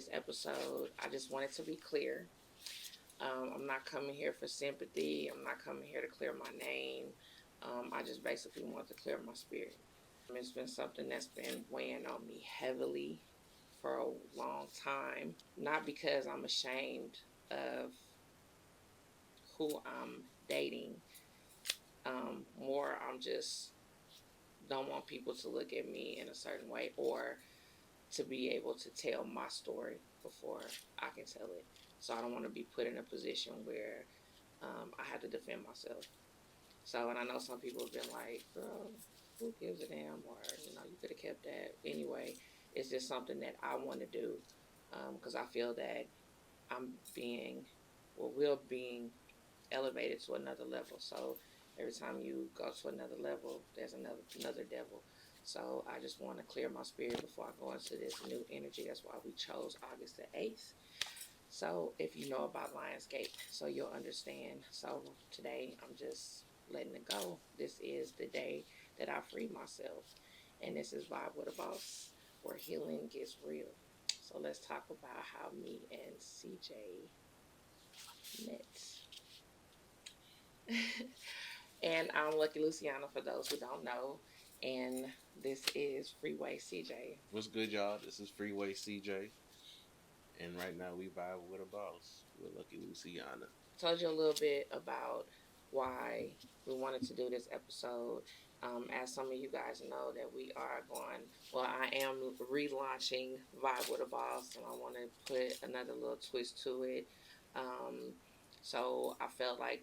this episode, I just wanted to be clear. I'm not coming here for sympathy. I'm not coming here to clear my name. I just basically want to clear my spirit. It's been something that's been weighing on me heavily for a long time. Not because I'm ashamed of who I'm dating. More, I'm just don't want people to look at me in a certain way or to be able to tell my story before I can tell it. So I don't want to be put in a position where I have to defend myself. So, and I know some people have been like, girl, who gives a damn? Or, you could have kept that. Anyway, it's just something that I want to do because I feel that we're being elevated to another level. So every time you go to another level, there's another devil. So I just want to clear my spirit before I go into this new energy. That's why we chose August the 8th. So if you know about Lionsgate, so you'll understand. So today I'm just letting it go. This is the day that I freed myself. And this is Vibe with a Boss, where healing gets real. So let's talk about how me and CJ met. And I'm Lucky Luciana for those who don't know. And this is Freeway CJ. What's good, y'all? This is Freeway CJ. And right now we vibe with a boss with Lucky Luciana. Told you a little bit about why we wanted to do this episode. As some of you guys know, that I am relaunching Vibe with a Boss, and I want to put another little twist to it. So I felt like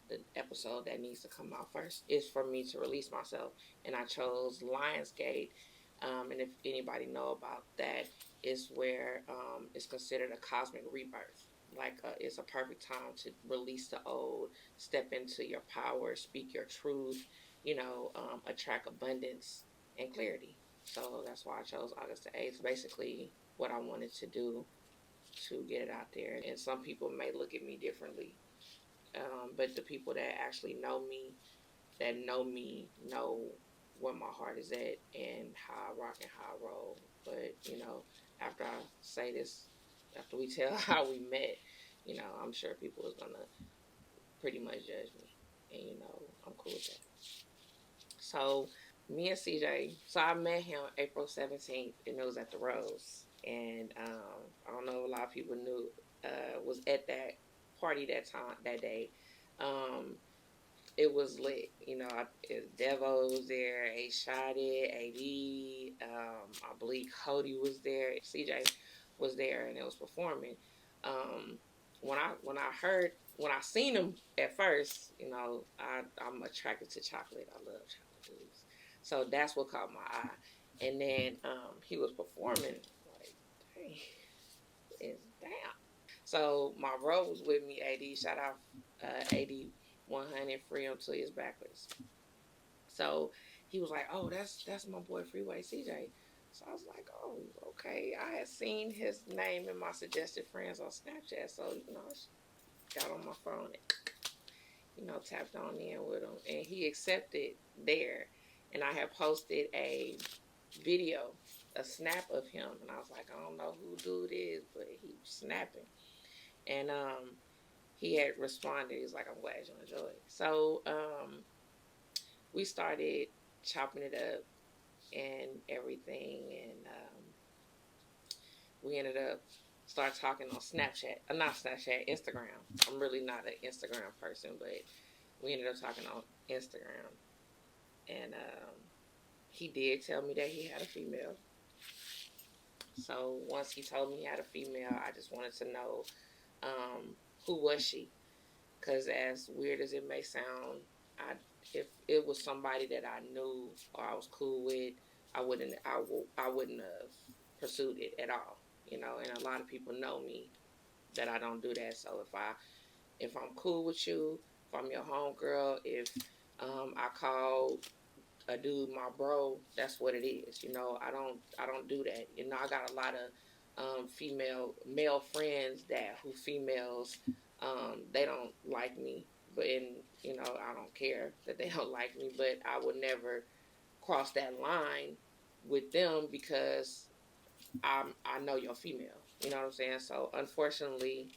the episode that needs to come out first is for me to release myself, and I chose Lionsgate. And if anybody know about that, is where it's considered a cosmic rebirth. It's a perfect time to release the old, step into your power, speak your truth, attract abundance and clarity. So that's why I chose August the 8th. Basically, what I wanted to do to get it out there. And some people may look at me differently. But the people that actually know me, know where my heart is at and how I rock and how I roll. But, after I say this, after we tell how we met, I'm sure people is going to pretty much judge me. And, I'm cool with that. So, me and CJ, I met him April 17th, and it was at the Rose. And I don't know if a lot of people knew, was at that party that day. It was lit. Devo was there, A Shotty, AD, I believe Cody was there, CJ was there, and it was performing. When I seen him at first, I'm attracted to chocolate. I love chocolate dudes. So that's what caught my eye. And then he was performing, like, dang, it's down. So my bro was with me, AD. Shout out AD 100, free him till his backwards. So he was like, oh, that's my boy Freeway CJ. So I was like, oh, okay. I had seen his name in my suggested friends on Snapchat. So, I got on my phone and, tapped on in with him. And he accepted there. And I had posted a video, a snap of him. And I was like, I don't know who dude is, but he was snapping. And he had responded. He was like, I'm glad you enjoyed. So we started chopping it up and everything. And we ended up start talking on Snapchat. Not Snapchat, Instagram. I'm really not an Instagram person, but we ended up talking on Instagram. And he did tell me that he had a female. So once he told me he had a female, I just wanted to know who was she? Because as weird as it may sound, if it was somebody that I knew or I was cool with, I wouldn't have pursued it at all. And a lot of people know me that I don't do that. So if I'm cool with you, if I'm your homegirl, if I call a dude my bro, that's what it is. I don't do that. I got a lot of male friends who females, they don't like me, but I don't care that they don't like me, but I would never cross that line with them because I know you're female. You know what I'm saying? So unfortunately,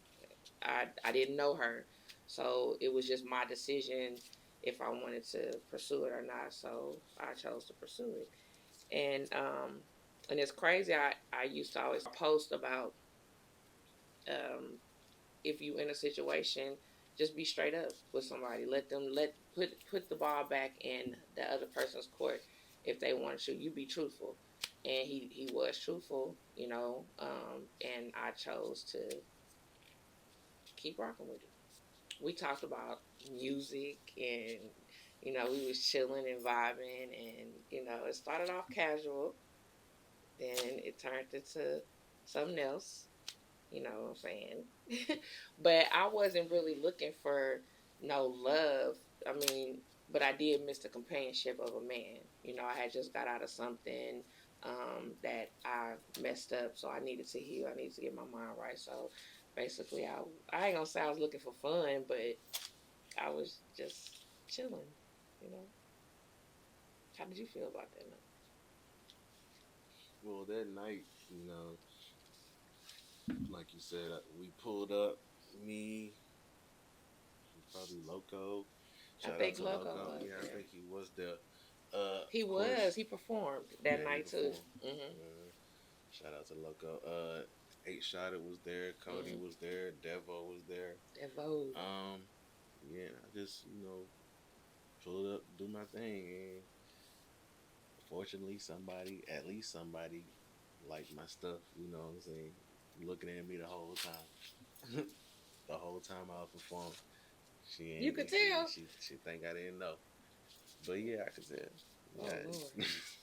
I didn't know her, so it was just my decision if I wanted to pursue it or not. So I chose to pursue it, and it's crazy. I used to always post about um, if you in a situation, just be straight up with somebody. Let them put the ball back in the other person's court if they want to. You be truthful, and he was truthful, you know. And I chose to keep rocking with it. We talked about music and we was chilling and vibing, and it started off casual, then it turned into something else. You know what I'm saying? But I wasn't really looking for no love. I mean, but I did miss the companionship of a man. I had just got out of something that I messed up, so I needed to heal. I needed to get my mind right. So basically, I ain't gonna say I was looking for fun, but I was just chilling. You know, how did you feel about that night? Well, that night, like you said, we pulled up. Me, probably Loco. I Shout out think to Loco Loco. was Yeah, I there. think he was there. He Of course, was. He performed that yeah, he night too. performed. Mhm. Shout out to Loco. Eight Shot It was there. Cody Mhm. was there. Devo was there. That Vogue. Um, yeah, I just pulled up, do my thing, and fortunately, at least somebody, liked my stuff. You know what I'm saying? Looking at me the whole time, the whole time I was performing. She You ain't. could She tell. she she think I didn't know, but yeah, I could tell. Oh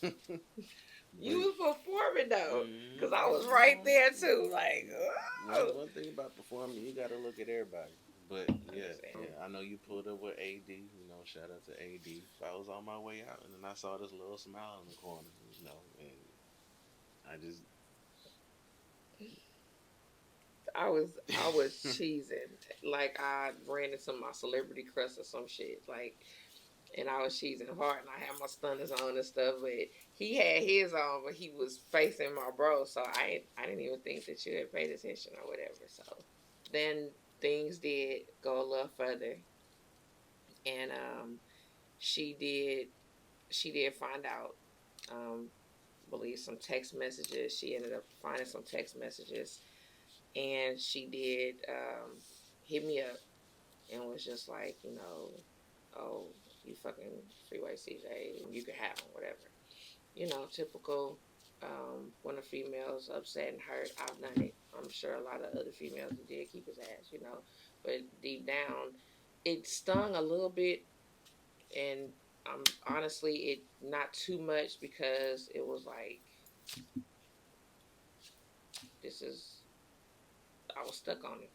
Lord. Yeah, You but was performing though, cause I yeah, was right there too. Like, one oh. one thing about performing, you got to look at everybody. But yeah, Understand. yeah, I know you pulled up with AD. Shout out to AD. I was on my way out, and then I saw this little smile in the corner. And I just I was cheesing. Like I ran into my celebrity crush or some shit. Like, and I was cheesing hard, and I had my stunners on and stuff. But he had his on, but he was facing my bro, so I didn't even think that you had paid attention or whatever. So then things did go a little further, and she did she did find out. Believe some text messages. She ended up finding some text messages, and she did hit me up and was just like, oh, you fucking Freeway CJ, you can have him, whatever. Typical. When a female's upset and hurt, I've done it. I'm sure a lot of other females did keep his ass. But deep down, it stung a little bit, and honestly, it not too much because it was like this is I was stuck on it.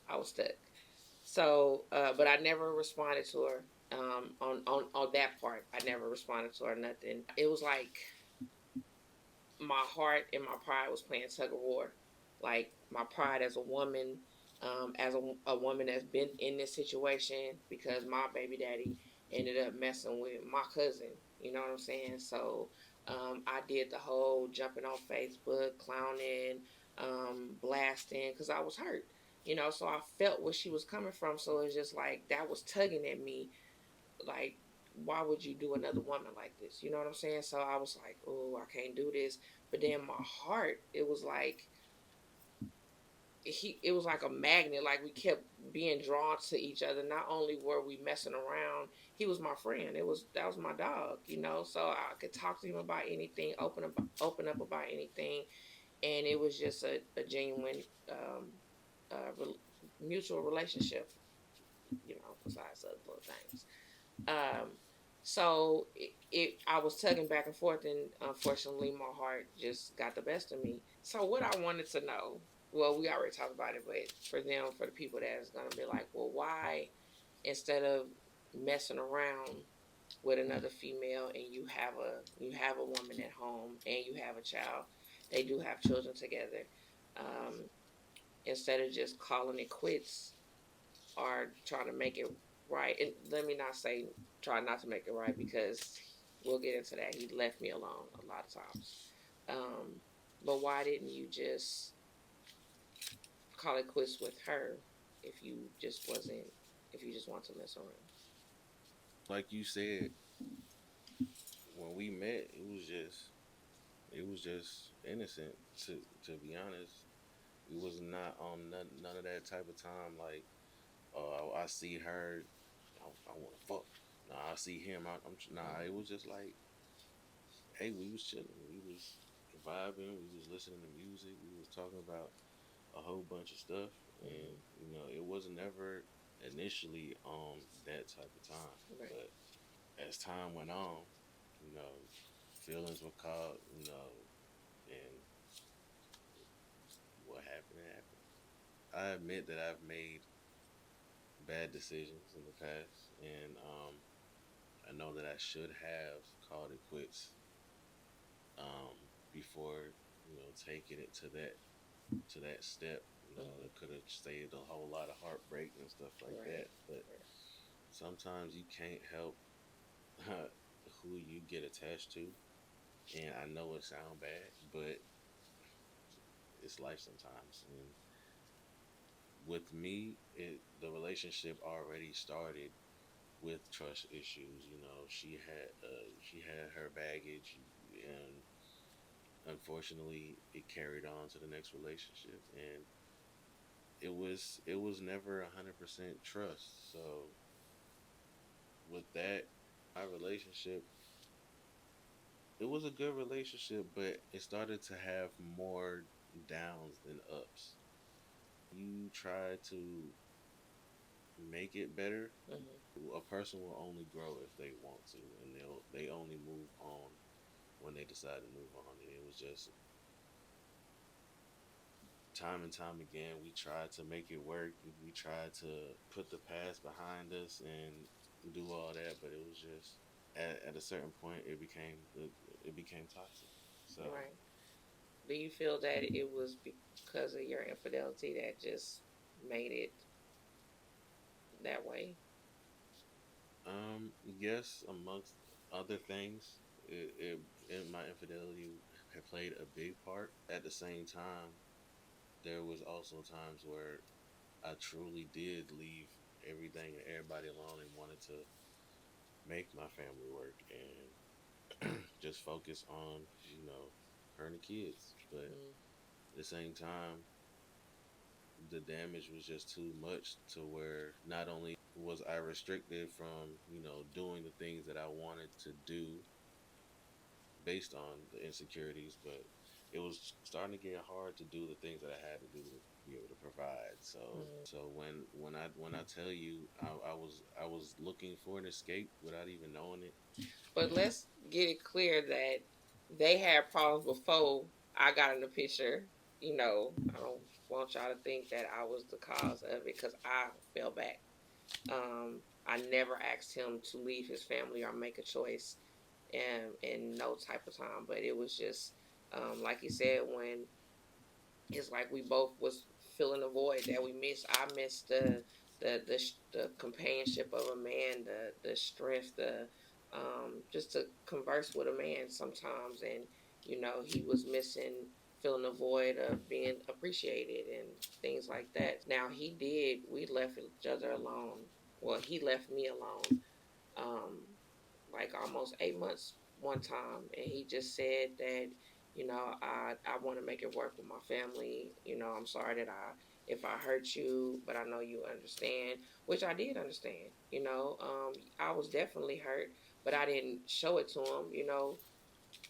I was stuck. So, but I never responded to her on that part. I never responded to her nothing. It was like my heart and my pride was playing tug of war. Like my pride as a woman, as a woman that's been in this situation because my baby daddy ended up messing with my cousin. You know what I'm saying? So I did the whole jumping on Facebook, clowning, blasting because I was hurt. So I felt where she was coming from. So it's just like that was tugging at me. Like, why would you do another woman like this? You know what I'm saying? So I was like, oh, I can't do this. But then my heart, it was like it was like a magnet. Like we kept being drawn to each other. Not only were we messing around, he was my friend. That was my dog. So I could talk to him about anything, open up about anything, and it was just a genuine mutual relationship. Besides other little things. Um, so I was tugging back and forth, and unfortunately, my heart just got the best of me. So what I wanted to know, well, we already talked about it, but for the people that's gonna be like, well, why instead of messing around with another female and you have a woman at home and you have a child, they do have children together. Um, Instead of just calling it quits or trying to make it right. And let me not say try not to make it right because we'll get into that. He left me alone a lot of times. Um, But why didn't you just call it quits with her if you just wasn't, if you just want to mess around? Like you said, when we met, it was just innocent. To be honest, it was not on none of that type of time. Like, oh, I see her, I want to fuck. Nah, I see him. Nah. It was just like, hey, we was chilling, we was vibing, we was listening to music, we was talking about a whole bunch of stuff, and Mm-hmm. it wasn't ever initially on that type of time, Right. but as time went on, you know, feelings were caught, and what happened happened. I admit that I've made bad decisions in the past, and I know that I should have called it quits um, before taking it to that step. It Mm-hmm. could have saved a whole lot of heartbreak and stuff like Right. that. But sometimes you can't help who you get attached to. And I know it sounds bad, but it's life sometimes. And with me, the relationship already started with trust issues. She had her baggage, and unfortunately, it carried on to the next relationship, and it was never 100% trust. So with that, my relationship, it was a good relationship, but it started to have more downs than ups. You try to make it better, Mm-hmm. a person will only grow if they want to, and they only move on when they decide to move on. And it was just time and time again, we tried to make it work. We tried to put the past behind us and do all that, but it was just at a certain point, it became toxic. So Right. Do you feel that it was because of your infidelity that just made it that way? yes, amongst other things, my infidelity had played a big part. At the same time, there was also times where I truly did leave everything and everybody alone and wanted to make my family work and just focus on her and the kids. But Mm-hmm. at the same time, the damage was just too much to where not only was I restricted from doing the things that I wanted to do based on the insecurities, but it was starting to get hard to do the things that I had to do to be able to provide. So when I tell you I was looking for an escape without even knowing it. But let's get it clear that they had problems before I got in the picture. I don't want y'all to think that I was the cause of it because I fell back. I never asked him to leave his family or make a choice in no type of time. But it was just like you said, when it's like we both was filling a void that we missed. I missed the companionship of a man, the strength, the just to converse with a man sometimes, and he was missing filling a void of being appreciated and things like that. Now he did. We left each other alone. Well, he left me alone. Um, like almost 8 months one time, and he just said that I want to make it work with my family. I'm sorry that if I hurt you, but I know you understand, which I did understand. I was definitely hurt, but I didn't show it to him.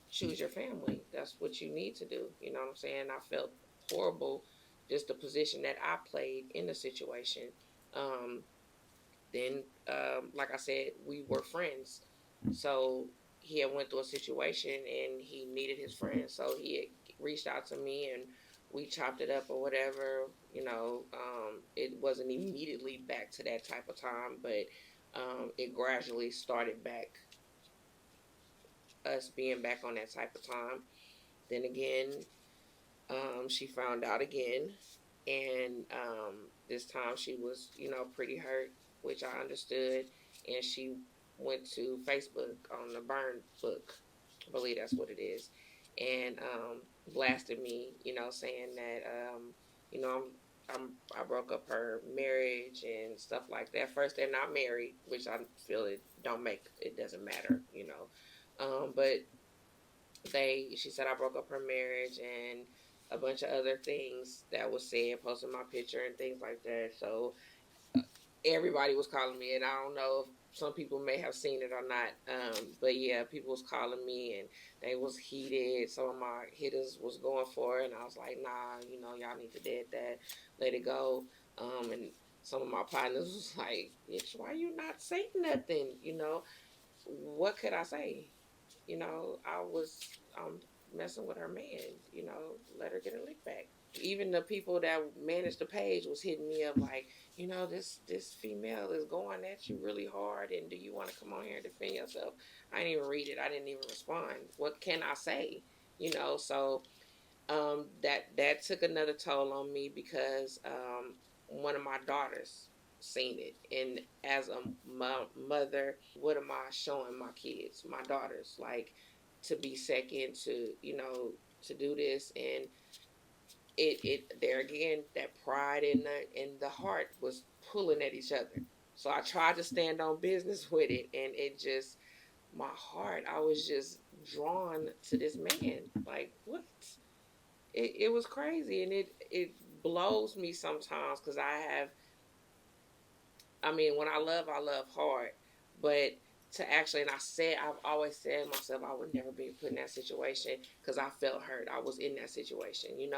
Choose your family. That's what you need to do. You know what I'm saying? I felt horrible, just the position that I played in the situation. Um, then, like I said, we were friends. So he had went through a situation and he needed his friend. So he had reached out to me and we chopped it up or whatever. It wasn't immediately back to that type of time, but it gradually started back, us being back on that type of time. Then again, she found out again, and this time she was, pretty hurt, which I understood, and she went to Facebook on the burn book. I believe that's what it is, and blasted me, saying that, you know, I broke up her marriage and stuff like that. First, they're not married, which I feel it doesn't matter, but she said I broke up her marriage and a bunch of other things that was said, posted my picture and things like that. So everybody was calling me, and I don't know if some people may have seen it or not. But yeah, people was calling me, and they was heated. Some of my hitters was going for it, and I was like, nah, y'all need to dead that, let it go. And some of my partners was like, bitch, why you not saying nothing? What could I say? I was messing with her man. Let her get her lick back. Even the people that managed the page was hitting me up like, this female is going at you really hard, and do you want to come on here and defend yourself? I didn't even read it. I didn't even respond. What can I say? So that took another toll on me because one of my daughters seen it, and as a mother, what am I showing my kids, my daughters, like, to be second, to do this? And it there again, that pride in the heart was pulling at each other. So I tried to stand on business with it, and it just, my heart, I was just drawn to this man. Like, what? It was crazy, and it blows me sometimes because I mean, when I love hard, but to actually, and I've always said to myself, I would never be put in that situation because I felt hurt. I was in that situation, and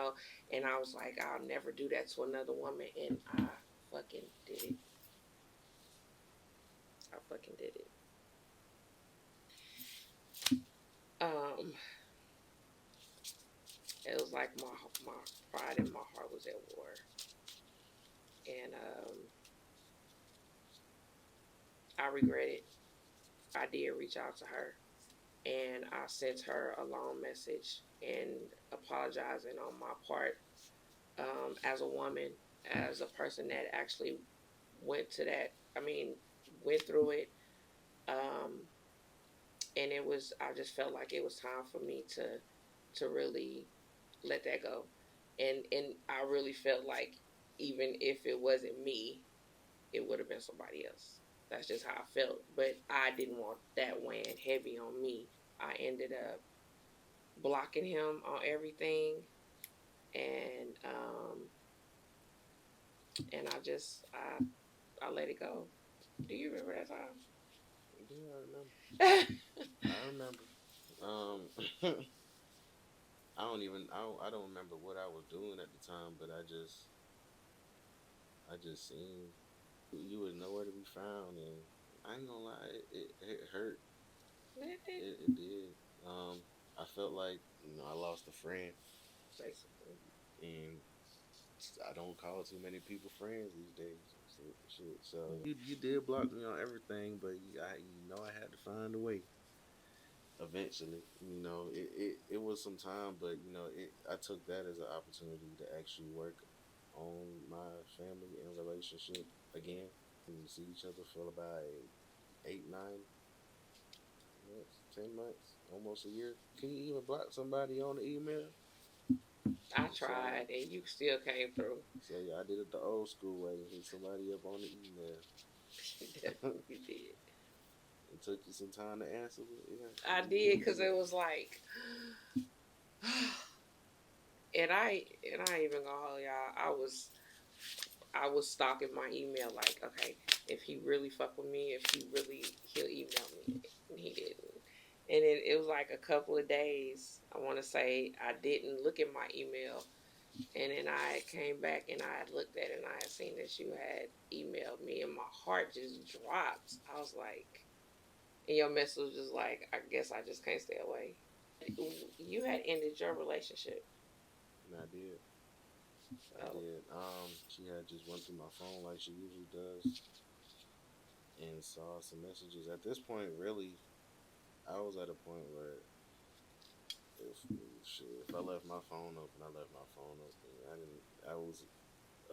I was like, I'll never do that to another woman, and I fucking did it. I fucking did it. Um, it was like my pride and my heart was at war, and I regret it. I did reach out to her, and I sent her a long message and apologizing on my part, as a woman, as a person that actually went to that. I mean, went through it, um, and I just felt like it was time for me to really let that go, and I really felt like even if it wasn't me, it would have been somebody else. That's just how I felt. But I didn't want that weighing heavy on me. I ended up blocking him on everything, and I let it go. Do you remember that Yeah, I remember. time? I remember. I don't remember what I was doing at the time, but I just seen you was nowhere to be found, and I ain't gonna lie, it hurt. It did. I felt like I lost a friend, Basically. and I don't call too many people friends these days. So, shit. So you did block me on everything, but I had to find a way. Eventually, it was some time, but I took that as an opportunity to actually work on my family and relationship again. We see each other for about 8, 9 months, 10 months, almost a year. Can you even block somebody on the email? I So tried, and you still came through. so yeah, I did it the old school way. Hit somebody up on the email. You did. It took you some time to answer, but I yeah, did because it was like, and I ain't even gonna hold y'all. I was stalking my email like, okay, if he really fuck with me, if he'll email me, and he didn't. And it was like a couple of days. I want to say I didn't look at my email, and then I came back and I had looked at it and I had seen that you had emailed me, and my heart just dropped. I was like, and your message was just like, I guess I just can't stay away. You had ended your relationship. and I did. I Oh, did. She had just went through my phone like she usually does, and saw some messages. At this point, really, I was at a point where if if I left my phone open, I left my phone open. I didn't. I was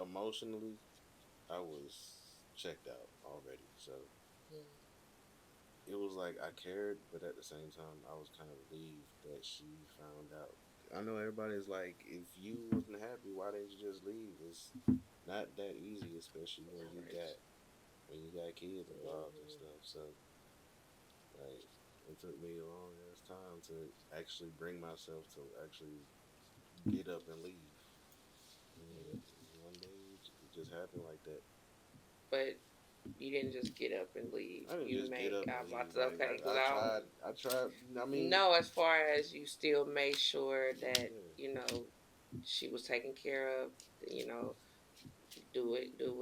emotionally, I was checked out already. So it was like I cared, but at the same time, I was kind of relieved that she found out I know everybody's like, if you wasn't happy, why didn't you just leave? It's not that easy, especially Right. when you got kids involved and Hmm. stuff. So like, it took me a long ass time to actually bring myself to actually get up and leave. And one day it just happened like that. But you didn't just get up and leave. I didn't You just get make. up I and was about leave. to Like okay, because I I don't tried. I tried. I mean, know as far as you still made sure that yeah, she was taken care of. You know, do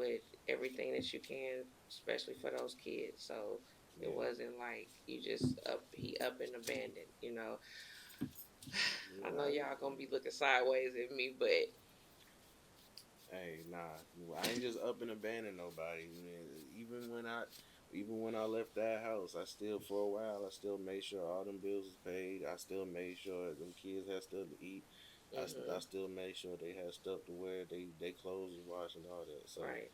it, everything that you can, especially for those kids. So it yeah, wasn't like you just he up and abandoned. I yeah. know y'all gonna be looking sideways at me, but Hey, nah, I ain't just up and abandon nobody. Man. Even when I left that house, I still for a while, I still made sure all them bills was paid. I still made sure them kids had stuff to eat. I hmm still made sure they had stuff to wear. They clothes was washed and all that. So right.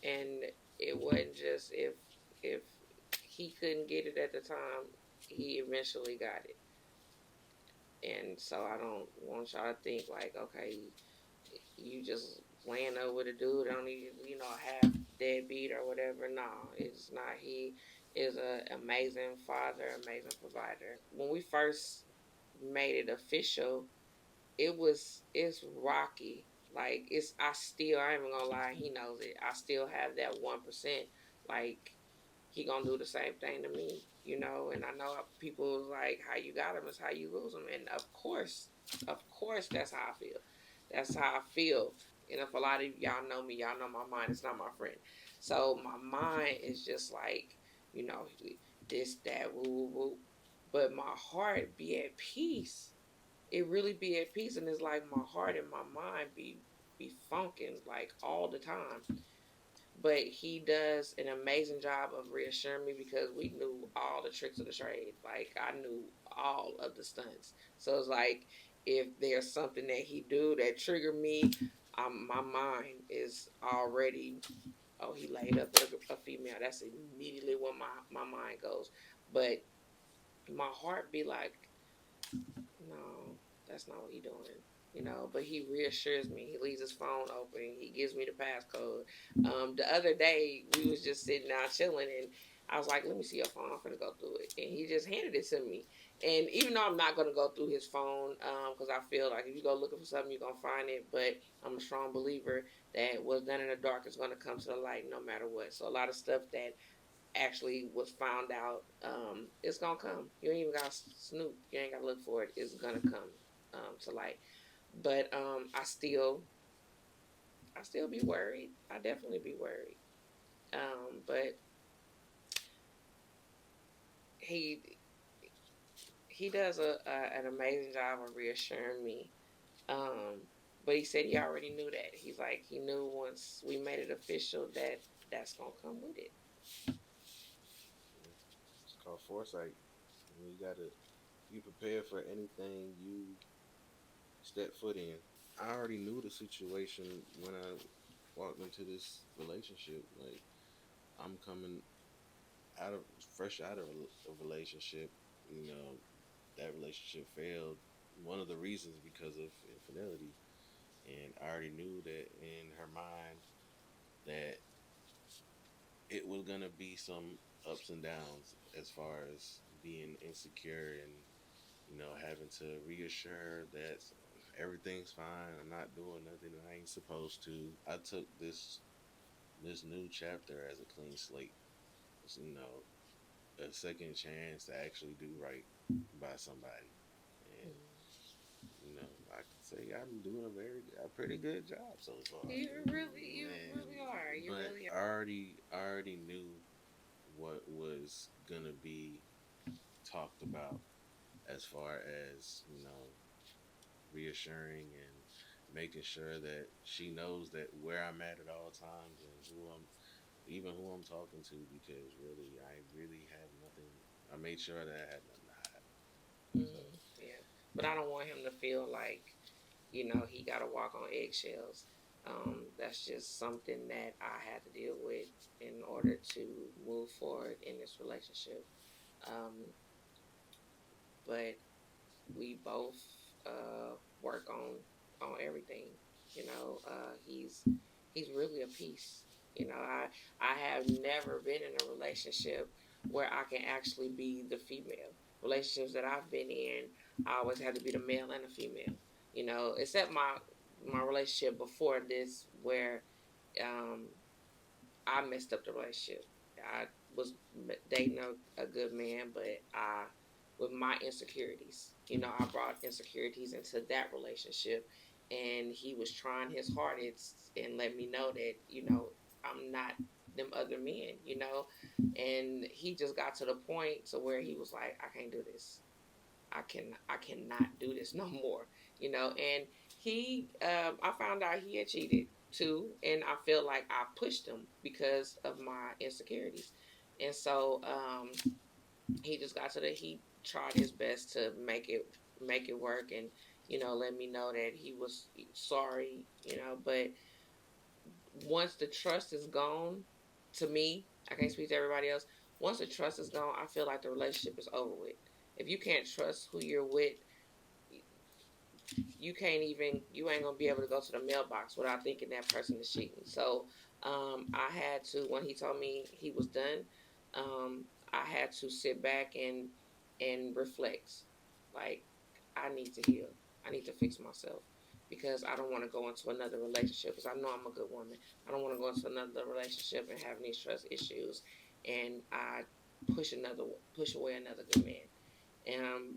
And it wasn't just if he couldn't get it at the time, he eventually got it. And so I don't want y'all to think like, okay, you just laying up with a dude, don't even, half deadbeat or whatever. No, it's not. He is an amazing father, amazing provider. When we first made it official, it's rocky. Like I ain't even gonna lie, he knows it. I still have that 1%. Like he gonna do the same thing to me, And I know people was like, how you got him is how you lose him, and of course, that's how I feel. That's how I feel. And if a lot of y'all know me, y'all know my mind is not my friend. So my mind is just like, you know, this, that, woo, woo, woo. But my heart be at peace. It really be at peace, and it's like my heart and my mind be funking like all the time. But he does an amazing job of reassuring me because we knew all the tricks of the trade. Like I knew all of the stunts. So it's like if there's something that he do that trigger me, my mind is already, oh, he laid up with a female. That's immediately where my mind goes. But my heart be like, no, that's not what he doing. But he reassures me. He leaves his phone open. He gives me the passcode. The other day we was just sitting down chilling, and I was like, "Let me see your phone. I'm gonna go through it." And he just handed it to me. And even though I'm not gonna go through his phone, because I feel like if you go looking for something, you're gonna find it. But I'm a strong believer that what's done in the dark is gonna come to the light, no matter what. So a lot of stuff that actually was found out, it's gonna come. You ain't even gotta snoop. You ain't gotta look for it. It's gonna come to light. But I still be worried. I definitely be worried. But he he does an amazing job of reassuring me. Um, but he said he already knew that. He's like he knew once we made it official that that's gonna come with it. it's called foresight. You gotta be prepared for anything you step foot in. I already knew the situation when I walked into this relationship. Like I'm coming out of fresh out of a relationship. You know that relationship failed. One of the reasons because of infidelity, and I already knew that in her mind that it was gonna be some ups and downs as far as being insecure and having to reassure her that everything's fine. I'm not doing nothing I ain't supposed to. I took this new chapter as a clean slate. It's, a second chance to actually do right by somebody, and I can say I'm doing a pretty good job so far. You really are. You But really I already knew what was gonna be talked about as far as reassuring and making sure that she knows that where I'm at all times and who I'm talking to, because really I really have nothing. I made sure that I had nothing to hide. So Yeah. But I don't want him to feel like, he got to walk on eggshells. That's just something that I had to deal with in order to move forward in this relationship. Um, but we both work on everything. You know, he's really a piece. You know, I have never been in a relationship where I can actually be the female. Relationships that I've been in, I always had to be the male and the female. You know, except my relationship before this, where um, I messed up the relationship. I was dating a good man, but I, with my insecurities, you know, I brought insecurities into that relationship, and he was trying his hardest and let me know that, you know, I'm not them other men, you know, and he just got to the point to where he was like, I can't do this. I cannot do this no more, you know. And I found out he had cheated too, and I feel like I pushed him because of my insecurities, and so he just got to he tried his best to make it work, and you know, let me know that he was sorry, you know. But once the trust is gone, to me, I can't speak to everybody else. Once the trust is gone, I feel like the relationship is over with. If you can't trust who you're with, you ain't gonna be able to go to the mailbox without thinking that person is cheating. So I had to, when he told me he was done, I had to sit back and reflect. Like, I need to heal. I need to fix myself because I don't want to go into another relationship because I know I'm a good woman. I don't want to go into another relationship and have these trust issues, and I push away another good man. And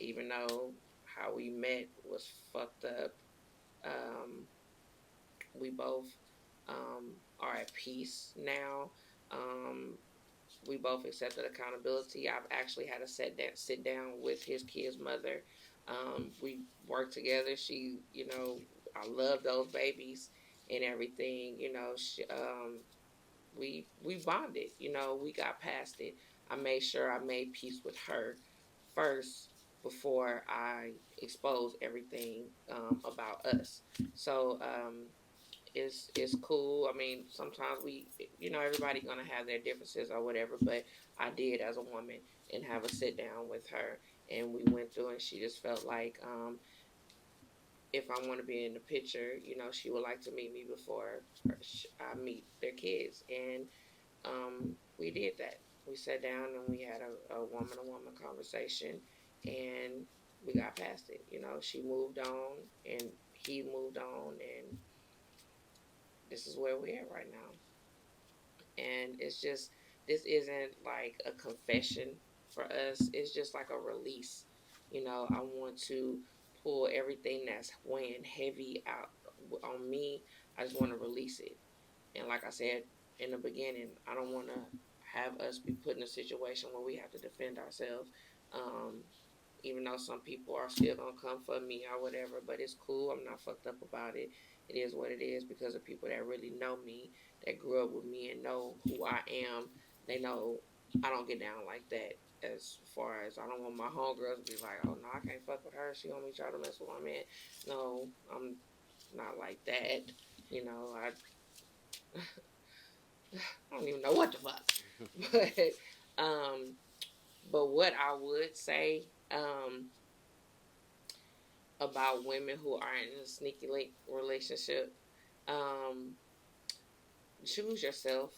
even though how we met was fucked up, um, we both are at peace now. Um, we both accepted accountability. I've actually had to sit down with his kid's mother. We worked together. She, you know, I love those babies and everything. You know, we bonded. You know, we got past it. I made sure I made peace with her first before I expose everything about us. So it's cool. I mean, sometimes you know, everybody gonna have their differences or whatever, but I did as a woman and have a sit down with her, and we went through, and she just felt like if I want to be in the picture, you know, she would like to meet me before I meet their kids, and we did that. We sat down and we had a woman to woman conversation, and we got past it. You know, she moved on and he moved on, and this is where we're at right now. And it's just, this isn't like a confession for us, it's just like a release. You know, I want to pull everything that's weighing heavy out on me. I just want to release it. And like I said in the beginning, I don't want to have us be put in a situation where we have to defend ourselves. Um, Even though some people are still gonna come for me or whatever, but it's cool. I'm not fucked up about it. It is what it is because of people that really know me, that grew up with me and know who I am. They know I don't get down like that. As far as I don't want my homegirls to be like, oh no, I can't fuck with her. She want me try to mess with my man. No, I'm not like that. You know, I don't even know what the fuck. But but what I would say about women who are in a sneaky link relationship, um, choose yourself.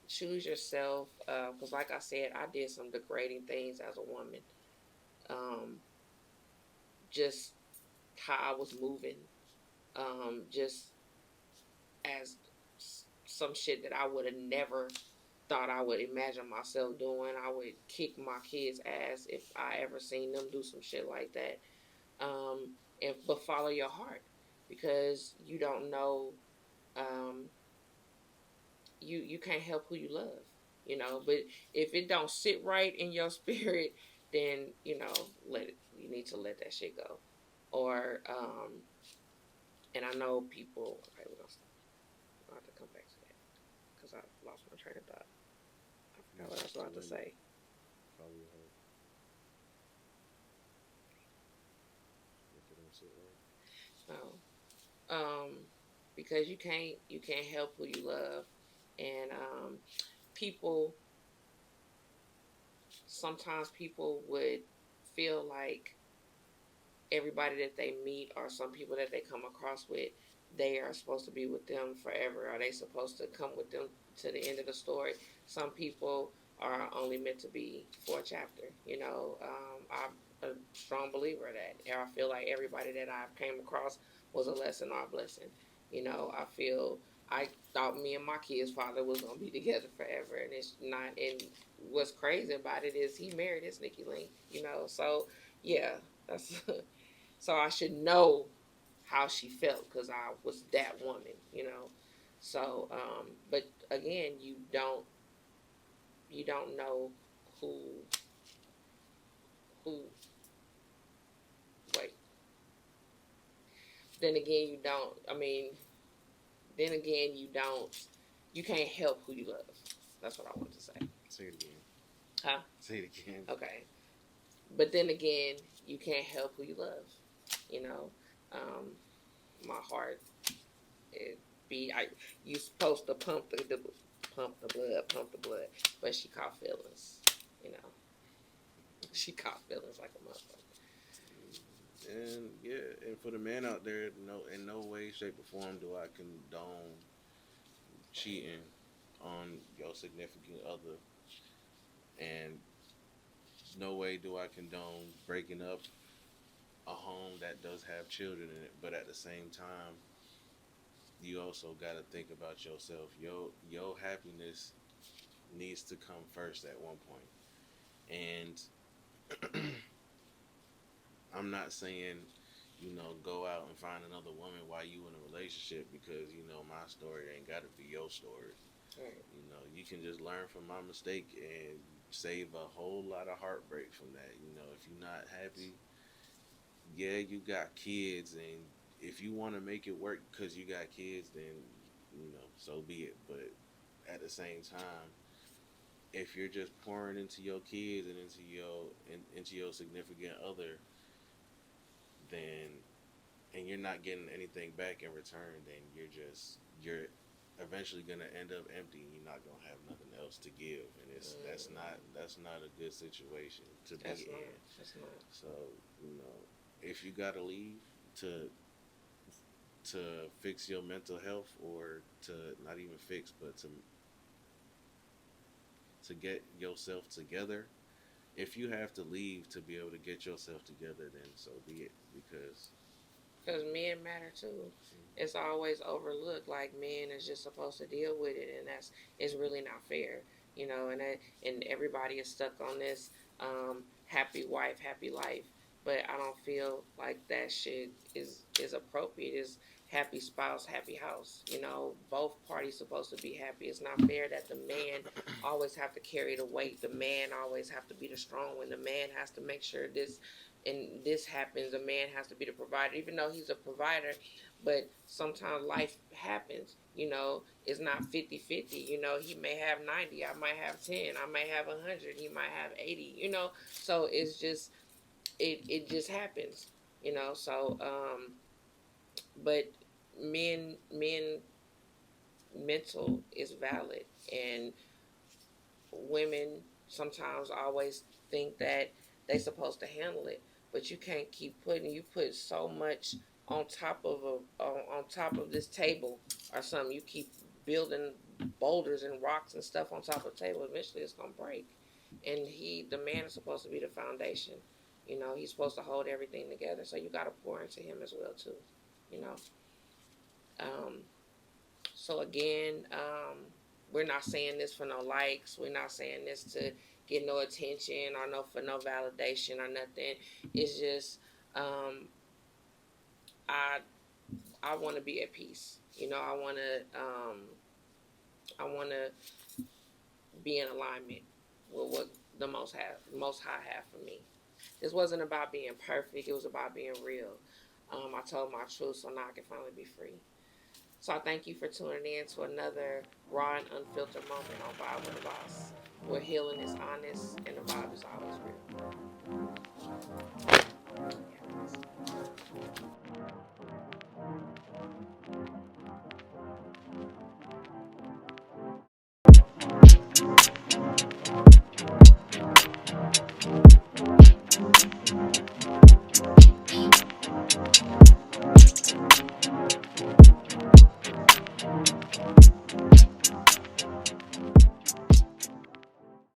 Choose yourself. Because, like I said, I did some degrading things as a woman. Um, just how I was moving. Just as some shit that I would have never thought I would imagine myself doing. I would kick my kids' ass if I ever seen them do some shit like that. But follow your heart because you don't know. Um, you can't help who you love, you know. But if it don't sit right in your spirit, then you know, let it. You need to let that shit go. Or and I know people. Okay, we're gonna stop. I'll have to come back to that because I lost my train of thought. I forgot what I was about to say. Follow your heart. If it don't sit right. Because you can't help who you love, and people sometimes people would feel like everybody that they meet or some people that they come across with, they are supposed to be with them forever. Are they supposed to come with them to the end of the story? Some people are only meant to be for a chapter. I'm a strong believer of that. And I feel like everybody that I've came across was a lesson or a blessing. I thought me and my kid's father was gonna be together forever, and it's not. And what's crazy about it is he married his Nikki Lane. So yeah, that's so I should know how she felt because I was that woman. So, but again, you don't know who who wait. Then again, you don't. I mean, then again, you don't. You can't help who you love. That's what I want to say. Say it again. Huh? Say it again. Okay. But then again, you can't help who you love. You know, my heart, you supposed to pump the blood, but she caught feelings. You know, she caught feelings like a motherfucker. And yeah, and for the man out there, no, in no way, shape, or form do I condone cheating on your significant other, and no way do I condone breaking up a home that does have children in it. But at the same time, you also got to think about yourself. Your happiness needs to come first at one point. And I'm not saying, go out and find another woman while you in a relationship, because my story ain't got to be your story. Right. You can just learn from my mistake and save a whole lot of heartbreak from that. If you're not happy, yeah, you got kids, and if you want to make it work because you got kids, then so be it. But at the same time, if you're just pouring into your kids and into your significant other, then and you're not getting anything back in return, then you're eventually gonna end up empty, and you're not gonna have nothing else to give, and that's not a good situation to be in. That's not. So if you gotta leave to fix your mental health, or to not even fix, but to get yourself together. If you have to leave to be able to get yourself together, then so be it. Because men matter too. It's always overlooked. Like men is just supposed to deal with it, and it's really not fair. And everybody is stuck on this happy wife, happy life. But I don't feel like that shit is appropriate. Is happy spouse, happy house. Both parties supposed to be happy. It's not fair that the man always have to carry the weight. The man always have to be the strong one. The man has to make sure this happens. The man has to be the provider, even though he's a provider. But sometimes life happens. It's not 50-50. He may have 90. I might have 10. I may have 100. He might have 80. So it's just it just happens. So but men mental is valid, and women sometimes always think that they supposed to handle it, but you can't keep you put so much on top of on top of this table or something. You keep building boulders and rocks and stuff on top of the table. Eventually, it's gonna break. And the man is supposed to be the foundation. He's supposed to hold everything together. So you got to pour into him as well too. You know. So again, we're not saying this for no likes. We're not saying this to get no attention or for no validation or nothing. It's just I want to be at peace. I want to be in alignment with what the Most High have for me. This wasn't about being perfect. It was about being real. I told my truth, so now I can finally be free. So I thank you for tuning in to another raw and unfiltered moment on Vibe with the Boss, where healing is honest and the vibe is always real.